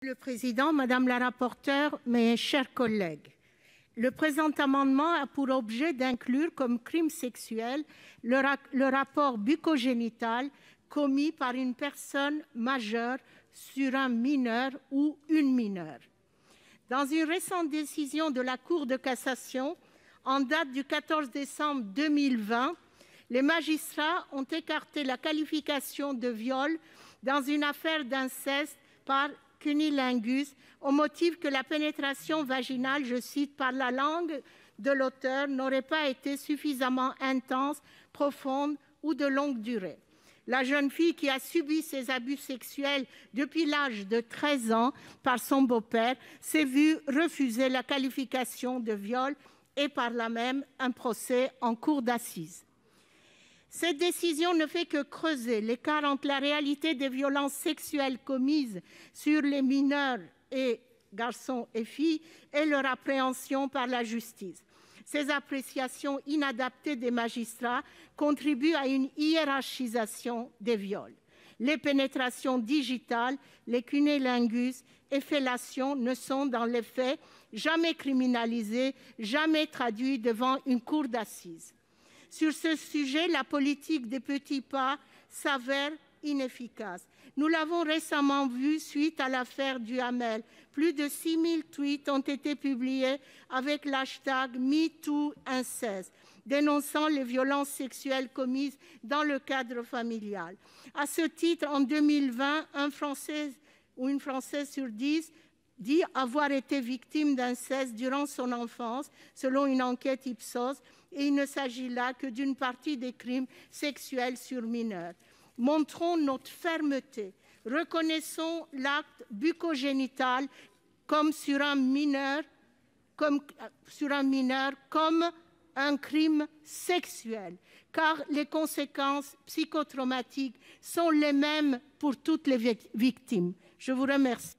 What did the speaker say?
Monsieur le Président, Madame la rapporteure, mes chers collègues, le présent amendement a pour objet d'inclure comme crime sexuel le rapport bucco-génital commis par une personne majeure sur un mineur ou une mineure. Dans une récente décision de la Cour de cassation, en date du 14 décembre 2020, les magistrats ont écarté la qualification de viol dans une affaire d'inceste par cunnilingus au motif que la pénétration vaginale, je cite, par la langue de l'auteur n'aurait pas été suffisamment intense, profonde ou de longue durée. La jeune fille qui a subi ces abus sexuels depuis l'âge de 13 ans par son beau-père s'est vue refuser la qualification de viol et par là même un procès en cour d'assises. Cette décision ne fait que creuser l'écart entre la réalité des violences sexuelles commises sur les mineurs et garçons et filles et leur appréhension par la justice. Ces appréciations inadaptées des magistrats contribuent à une hiérarchisation des viols. Les pénétrations digitales, les cunnilingus et fellations ne sont dans les faits jamais criminalisées, jamais traduites devant une cour d'assises. Sur ce sujet, la politique des petits pas s'avère inefficace. Nous l'avons récemment vu suite à l'affaire Duhamel. Plus de 6 000 tweets ont été publiés avec l'hashtag #MeTooInceste, dénonçant les violences sexuelles commises dans le cadre familial. À ce titre, en 2020, un Français ou une Française sur 10 dit avoir été victime d'inceste durant son enfance, selon une enquête Ipsos, et il ne s'agit là que d'une partie des crimes sexuels sur mineurs. Montrons notre fermeté, reconnaissons l'acte bucco-génital comme sur un mineur comme un crime sexuel, car les conséquences psychotraumatiques sont les mêmes pour toutes les victimes. Je vous remercie.